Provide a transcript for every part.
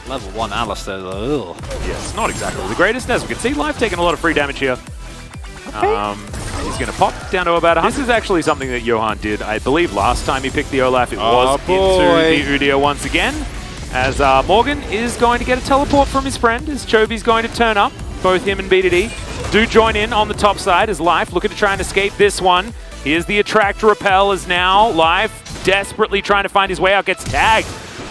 Level 1 Alistair, ugh. Yes, not exactly the greatest. As we can see, Live taking a lot of free damage here. He's going to pop down to about 100. This is actually something that Johan did, I believe, last time he picked the Olaf. It was into the Udyr once again. As Morgan is going to get a teleport from his friend, as Chovy's going to turn up. Both him and BDD do join in on the top side as Live looking to try and escape this one. Here's the Attract Repel as now Live desperately trying to find his way out, gets tagged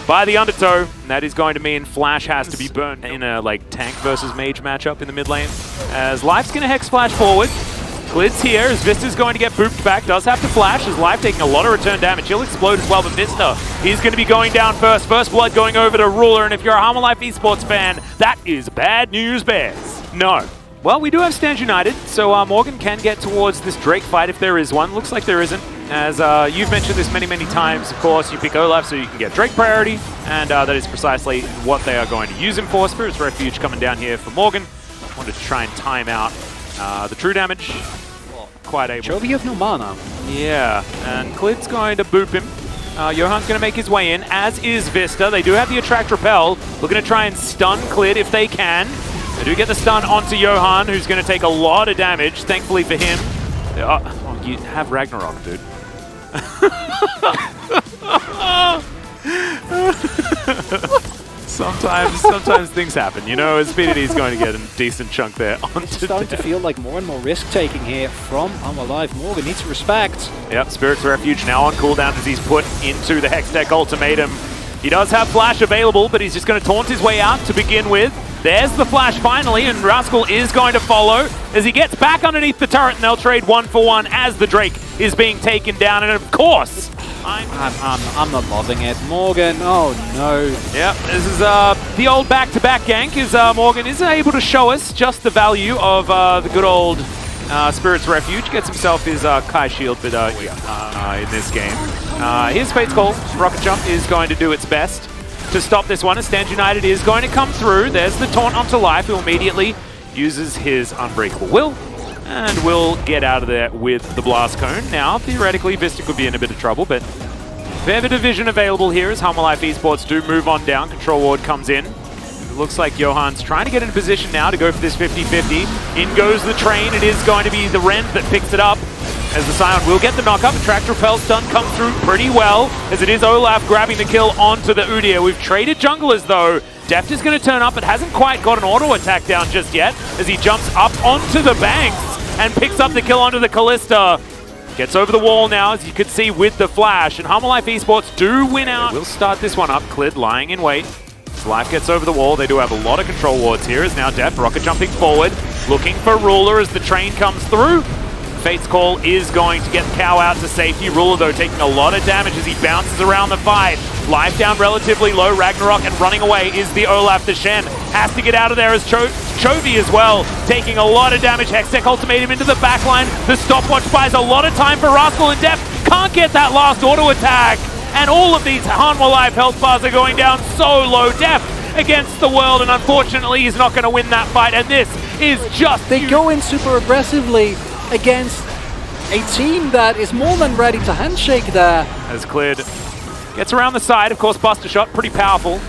by the Undertow, and that is going to mean Flash has to be burnt in a tank versus mage matchup in the mid lane. As Life's going to Hex Flash forward. Glid's here as Vista's going to get booped back, does have to flash as Life taking a lot of return damage. He'll explode as well, but Vista, he's going to be going down first. First blood going over to Ruler, and if you're a Harmalife Esports fan, that is bad news bears. No. Well, we do have Stand United, so Morgan can get towards this Drake fight if there is one. Looks like there isn't. As you've mentioned this many, many times, of course, you pick Olaf so you can get Drake priority, and that is precisely what they are going to use him for. Spirit's Refuge coming down here for Morgan. Wanted to try and time out the true damage. Quite able. Chovy have no mana. Yeah, and Klid's going to boop him. Johan's going to make his way in, as is Vista. They do have the Attract Repel. Looking to try and stun Klid if they can. They do get the stun onto Johan, who's going to take a lot of damage, thankfully for him. Oh, you have Ragnarok, dude. Sometimes things happen, you know, as BDD's going to get a decent chunk there onto It's starting to feel like more and more risk-taking here from Harmalife. Morgan needs respect. Yep, Spirit's Refuge now on cooldown as he's put into the Hextech Ultimatum. He does have Flash available, but he's just going to taunt his way out to begin with. There's the Flash finally, and Rascal is going to follow as he gets back underneath the turret, and they'll trade 1-for-1 as the Drake is being taken down. And of course, I'm not loving it. Morgan, oh no. Yep, this is the old back-to-back gank as Morgan is able to show us just the value of the good old Spirit's Refuge. Gets himself his Kai Shield, but in this game. Here's Fate's Call. Rocket Jump is going to do its best to stop this one, as Stand United is going to come through. There's the taunt onto Life, who immediately uses his Unbreakable Will, and will get out of there with the Blast Cone. Now, theoretically, Vista could be in a bit of trouble, but fair bit of vision available here as Harmalife Esports do move on down. Control Ward comes in. It looks like Johan's trying to get in position now to go for this 50-50. In goes the train. It is going to be the Rend that picks it up, as the Scion will get the knock-up. Attract Repel stun comes through pretty well, as it is Olaf grabbing the kill onto the Udyr. We've traded junglers though. Deft is going to turn up, but hasn't quite got an auto attack down just yet, as he jumps up onto the banks and picks up the kill onto the Callista. Gets over the wall now, as you can see with the flash, and Harmalife Esports do win out. We'll start this one up. Klid lying in wait. As Life gets over the wall, they do have a lot of control wards here, as now Deft rocket jumping forward, looking for Ruler as the train comes through. Fate's Call is going to get the cow out to safety. Ruler, though, taking a lot of damage as he bounces around the fight. Life down relatively low. Ragnarok, and running away is the Olaf. The Shen has to get out of there as Chovy as well, taking a lot of damage. Hextech Ultimatum into the backline. The stopwatch buys a lot of time for Rascal, and Deft can't get that last auto attack. And all of these Harmalife health bars are going down so low. Deft against the world, and unfortunately he's not going to win that fight. And this is just... They go in super aggressively against a team that is more than ready to handshake there. As Klid gets around the side, of course, Buster Shot, pretty powerful.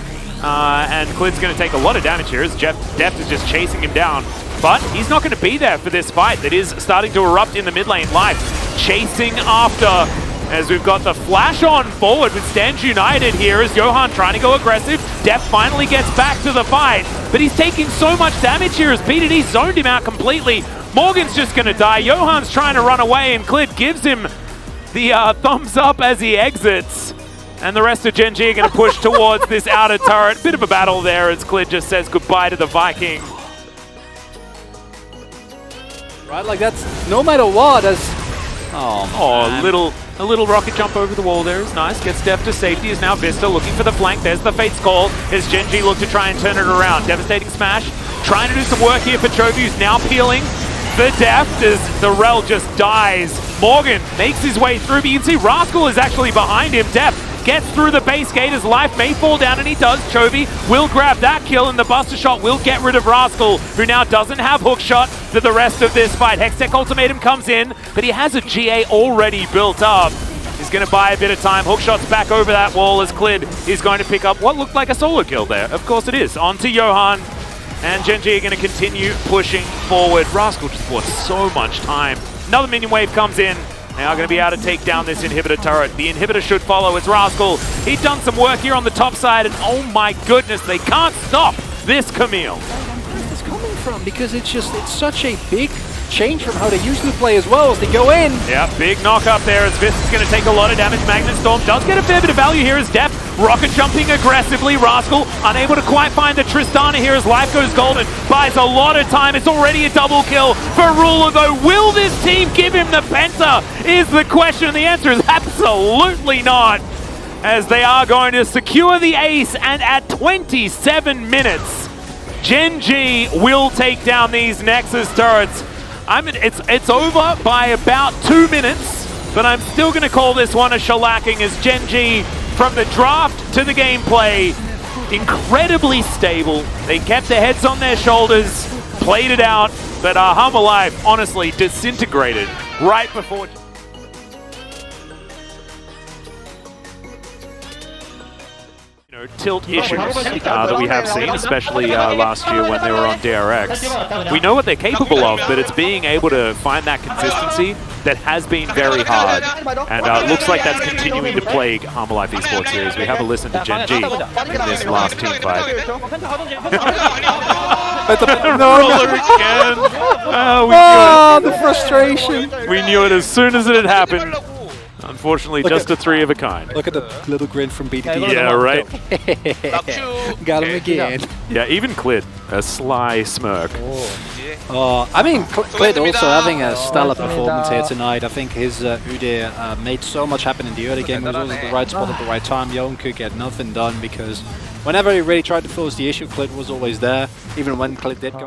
And Klid's going to take a lot of damage here as Deft is just chasing him down. But he's not going to be there for this fight that is starting to erupt in the mid lane. Life chasing after, as we've got the flash on forward with Stand United here as Johan trying to go aggressive. Deft finally gets back to the fight, but he's taking so much damage here as BDD zoned him out completely. Morgan's just going to die. Johan's trying to run away, and Klid gives him the thumbs up as he exits. And the rest of Gen G are going to push towards this outer turret. Bit of a battle there as Clid just says goodbye to the Viking. Right, like that's no matter what. As a little rocket jump over the wall there is nice. Gets Deft to safety. Is now Vista looking for the flank. There's the Fate's Call as Gen G look to try and turn it around. Devastating smash. Trying to do some work here for Chovy, who's now peeling the Deft as the Rel just dies. Morgan makes his way through, but you can see Rascal is actually behind him. Deft gets through the base gate. His life may fall down, and he does. Chovy will grab that kill, and the Buster Shot will get rid of Rascal, who now doesn't have hook shot for the rest of this fight. Hextech Ultimatum comes in, but he has a GA already built up. He's going to buy a bit of time. Hookshot's back over that wall as Clid is going to pick up what looked like a solo kill there. Of course it is. On to Johan. And Gen G are going to continue pushing forward. Rascal just bought so much time. Another minion wave comes in. They are going to be able to take down this inhibitor turret. The inhibitor should follow. It's Rascal. He's done some work here on the top side, and oh my goodness, they can't stop this Camille. Where's this coming from? Because it's such a big change from how they usually play as well as they go in. Yeah, big knock up there as Vist is going to take a lot of damage. Magnet Storm does get a fair bit of value here as Deft rocket jumping aggressively. Rascal unable to quite find the Tristana here as life goes golden. Buys a lot of time. It's already a double kill for Ruler though. Will this team give him the Penta is the question. The answer is absolutely not, as they are going to secure the ace, and at 27 minutes, Gen G will take down these Nexus turrets. I mean, it's over by about 2 minutes, but I'm still going to call this one a shellacking as Gen G, from the draft to the gameplay, incredibly stable. They kept their heads on their shoulders, played it out, but Humble Life honestly disintegrated right before. Tilt issues that we have seen, especially last year when they were on DRX. We know what they're capable of, but it's being able to find that consistency that has been very hard. And it looks like that's continuing to plague Humble Life Esports Series. We have a listen to Gen G in this last team fight. Roller again. Oh, the frustration. We knew it as soon as it had happened. Unfortunately, just a 3 of a kind. Look at the little grin from BDD. Yeah, right. Got him again. Yeah, even Clid, a sly smirk. I mean, Clid also having a stellar performance here tonight. I think his Udyr made so much happen in the early game. He was always at the right spot at the right time. Johan could get nothing done because whenever he really tried to force the issue, Clid was always there, even when Clid did go.